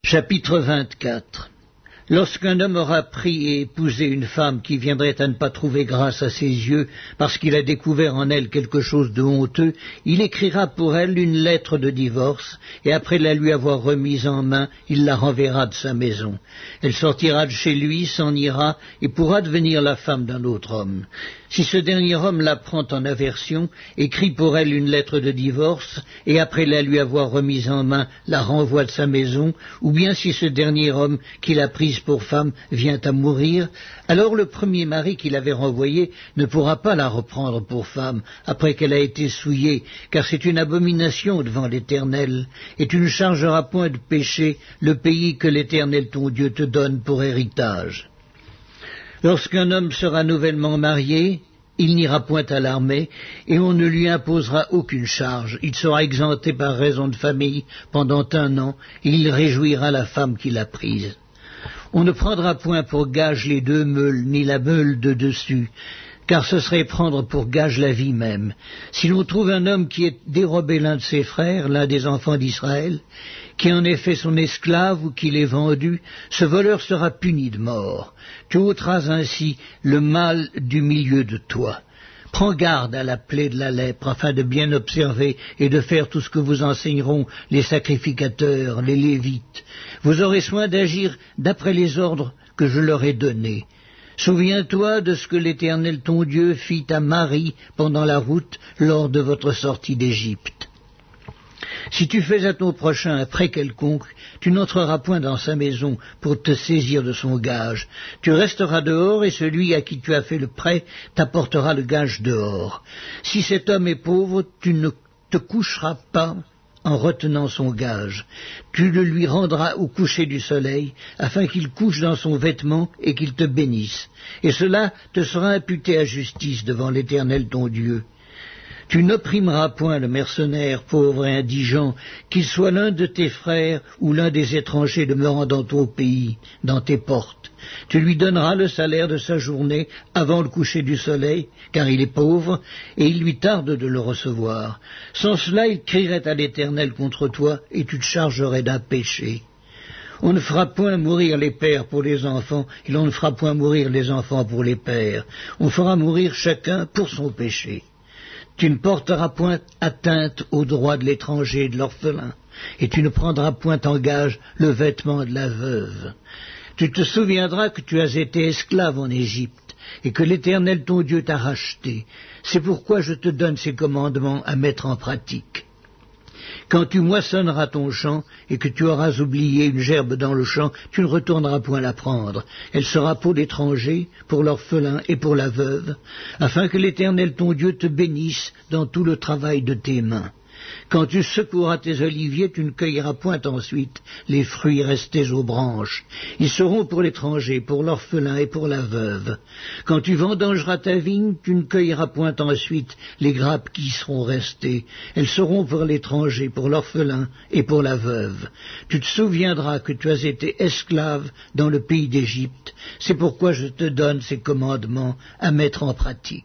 Chapitre 24. Lorsqu'un homme aura pris et épousé une femme qui viendrait à ne pas trouver grâce à ses yeux parce qu'il a découvert en elle quelque chose de honteux, il écrira pour elle une lettre de divorce et après la lui avoir remise en main, il la renverra de sa maison. Elle sortira de chez lui, s'en ira et pourra devenir la femme d'un autre homme. Si ce dernier homme la prend en aversion, écrit pour elle une lettre de divorce et après la lui avoir remise en main, la renvoie de sa maison, ou bien si ce dernier homme qui l'a prise pour femme vient à mourir, alors le premier mari qui l'avait renvoyée ne pourra pas la reprendre pour femme après qu'elle a été souillée, car c'est une abomination devant l'Éternel, et tu ne chargeras point de péché le pays que l'Éternel ton Dieu te donne pour héritage. Lorsqu'un homme sera nouvellement marié, il n'ira point à l'armée, et on ne lui imposera aucune charge. Il sera exempté par raison de famille pendant 1 an, et il réjouira la femme qu'il a prise. On ne prendra point pour gage les 2 meules, ni la meule de dessus, car ce serait prendre pour gage la vie même. Si l'on trouve un homme qui ait dérobé l'un de ses frères, l'un des enfants d'Israël, qui en ait fait son esclave ou qui l'ait vendu, ce voleur sera puni de mort. Tu ôteras ainsi le mal du milieu de toi. Prends garde à la plaie de la lèpre, afin de bien observer et de faire tout ce que vous enseigneront les sacrificateurs, les Lévites. Vous aurez soin d'agir d'après les ordres que je leur ai donnés. Souviens-toi de ce que l'Éternel ton Dieu fit à Marie pendant la route lors de votre sortie d'Égypte. Si tu fais à ton prochain un prêt quelconque, tu n'entreras point dans sa maison pour te saisir de son gage. Tu resteras dehors et celui à qui tu as fait le prêt t'apportera le gage dehors. Si cet homme est pauvre, tu ne te coucheras pas en retenant son gage. Tu le lui rendras au coucher du soleil, afin qu'il couche dans son vêtement et qu'il te bénisse. Et cela te sera imputé à justice devant l'Éternel ton Dieu. Tu n'opprimeras point le mercenaire, pauvre et indigent, qu'il soit l'un de tes frères ou l'un des étrangers demeurant dans ton pays, dans tes portes. Tu lui donneras le salaire de sa journée avant le coucher du soleil, car il est pauvre, et il lui tarde de le recevoir. Sans cela, il crierait à l'Éternel contre toi, et tu te chargerais d'un péché. On ne fera point mourir les pères pour les enfants, et l'on ne fera point mourir les enfants pour les pères. On fera mourir chacun pour son péché. Tu ne porteras point atteinte aux droits de l'étranger et de l'orphelin, et tu ne prendras point en gage le vêtement de la veuve. Tu te souviendras que tu as été esclave en Égypte, et que l'Éternel ton Dieu t'a racheté. C'est pourquoi je te donne ces commandements à mettre en pratique. Quand tu moissonneras ton champ et que tu auras oublié une gerbe dans le champ, tu ne retourneras point la prendre. Elle sera pour l'étranger, pour l'orphelin et pour la veuve, afin que l'Éternel ton Dieu te bénisse dans tout le travail de tes mains. Quand tu secoueras tes oliviers, tu ne cueilleras point ensuite les fruits restés aux branches. Ils seront pour l'étranger, pour l'orphelin et pour la veuve. Quand tu vendangeras ta vigne, tu ne cueilleras point ensuite les grappes qui y seront restées. Elles seront pour l'étranger, pour l'orphelin et pour la veuve. Tu te souviendras que tu as été esclave dans le pays d'Égypte. C'est pourquoi je te donne ces commandements à mettre en pratique.